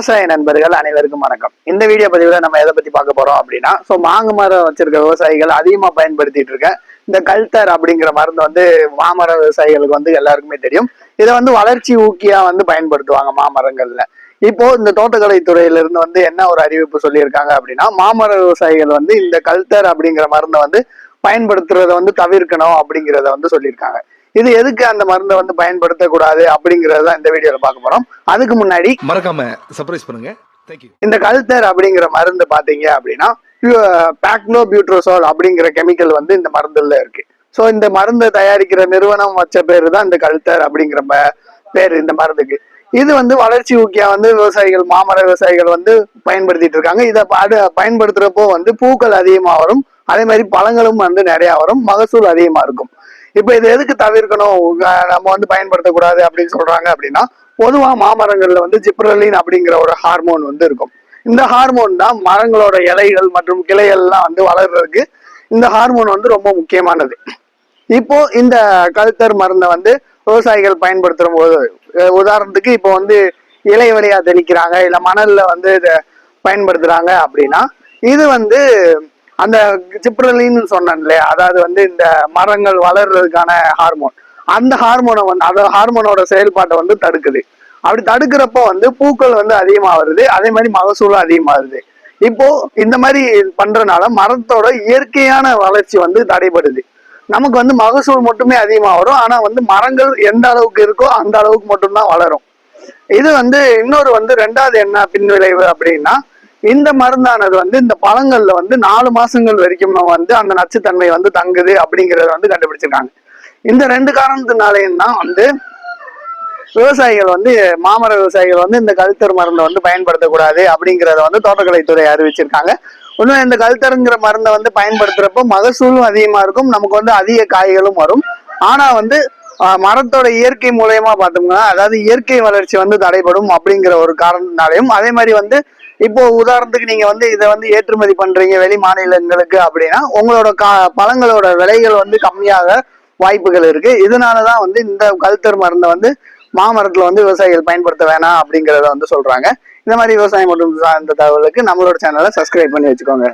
விவசாய நண்பர்கள் அனைவருக்கும் வணக்கம். இந்த வீடியோ பதிவுல நம்ம எதை பத்தி பார்க்க போறோம் அப்படின்னா, மாங்கு மரம் வச்சிருக்க விவசாயிகள் அதிகமா பயன்படுத்திட்டு இருக்க இந்த கல்தர் அப்படிங்கிற மருந்து மாமர விவசாயிகளுக்கு எல்லாருக்குமே தெரியும். இதை வளர்ச்சி ஊக்கியா பயன்படுத்துவாங்க மாமரங்கள்ல. இப்போ இந்த தோட்டக்கலை துறையில இருந்து என்ன ஒரு அறிவிப்பு சொல்லியிருக்காங்க அப்படின்னா, மாமர விவசாயிகள் இந்த கல்தர் அப்படிங்கிற மருந்தை பயன்படுத்துறத தவிர்க்கணும் அப்படிங்கிறத சொல்லியிருக்காங்க. இது எதுக்கு அந்த மருந்தை பயன்படுத்தக்கூடாது அப்படிங்கறத இந்த வீடியோல பார்க்க போறோம். அதுக்கு முன்னாடி மறக்காம சர்ப்ரைஸ் பண்ணுங்க. இந்த கல்தர் அப்படிங்கிற மருந்து பாத்தீங்க அப்படின்னா பாக்லோபியூட்ரோசோல் அப்படிங்கிற கெமிக்கல் இந்த மருந்துல இருக்கு. சோ இந்த மருந்தை தயாரிக்கிற நிறுவனம் வச்ச பேரு தான் இந்த கல்தர் அப்படிங்கிற பேரு இந்த மருந்துக்கு. இது வளர்ச்சி ஊக்கியா விவசாயிகள் மாமர விவசாயிகள் பயன்படுத்திட்டு இருக்காங்க. இதை பயன்படுத்துறப்போ பூக்கள் அதிகமா வரும், அதே மாதிரி பழங்களும் நிறைய வரும், மகசூல் அதிகமா இருக்கும். இப்ப இது எதுக்கு தவிர்க்கணும், நம்ம பயன்படுத்தக்கூடாது அப்படின்னு சொல்றாங்க அப்படின்னா, பொதுவா மாமரங்கள்ல ஜிப்ரலின் அப்படிங்கிற ஒரு ஹார்மோன் இருக்கும். இந்த ஹார்மோன் தான் மரங்களோட இலைகள் மற்றும் கிளைகள்லாம் வளர்றதுக்கு இந்த ஹார்மோன் ரொம்ப முக்கியமானது. இப்போ இந்த கல்தர் மருந்தை விவசாயிகள் பயன்படுத்துற போது, உதாரணத்துக்கு இப்போ இலை வழியா தெளிக்கிறாங்க, இல்ல மணல்ல இதை பயன்படுத்துறாங்க அப்படின்னா, இது அந்த ஜிப்ரலின்னு சொன்னேன் இல்லையா, அதாவது இந்த மரங்கள் வளர்றதுக்கான ஹார்மோன், அந்த ஹார்மோனை அந்த ஹார்மோனோட செயல்பாட்டை தடுக்குது. அப்படி தடுக்கிறப்போ பூக்கள் அதிகமா வருது, அதே மாதிரி மகசூலும் அதிகமா வருது. இப்போ இந்த மாதிரி பண்றதுனால மரத்தோட இயற்கையான வளர்ச்சி தடைபடுது. நமக்கு மகசூல் மட்டுமே அதிகமா வரும், ஆனா மரங்கள் எந்த அளவுக்கு இருக்கோ அந்த அளவுக்கு மட்டும்தான் வளரும். இது இன்னொரு ரெண்டாவது என்ன பின்விளைவு அப்படின்னா, இந்த மருந்தானது இந்த பழங்கள்ல 4 மாசங்கள் வரைக்கும் அந்த நச்சுத்தன்மை தங்குது அப்படிங்கறத கண்டுபிடிச்சிருக்காங்க. இந்த 2 காரணத்தினாலேயும் தான் விவசாயிகள் மாமர விவசாயிகள் இந்த கல்தர் மருந்தை பயன்படுத்தக்கூடாது அப்படிங்கறத தோட்டக்கலைத்துறை அறிவிச்சிருக்காங்க. இன்னும் இந்த கல்தருங்கிற மருந்தை பயன்படுத்துறப்போ மகசூலும் அதிகமா இருக்கும், நமக்கு அதிக காய்களும் வரும். ஆனா மரத்தோட இயற்கை மூலயமா பார்த்தோம்னா, அதாவது இயற்கை வளர்ச்சி தடைபடும் அப்படிங்கிற ஒரு காரணத்தினாலையும், அதே மாதிரி இப்போ உதாரணத்துக்கு நீங்க இதை ஏற்றுமதி பண்றீங்க வெளி மாநிலங்களுக்கு அப்படின்னா, உங்களோட பழங்களோட விலைகள் கம்மியாக வாய்ப்புகள் இருக்கு. இதனாலதான் இந்த கல்தர் மருந்தை மாமரத்துல விவசாயிகள் பயன்படுத்த வேணாம் அப்படிங்கறத சொல்றாங்க. இந்த மாதிரி விவசாயம் மற்றும் சார்ந்த தகவலுக்கு நம்மளோட சேனலை சப்ஸ்கிரைப் பண்ணி வச்சுக்கோங்க.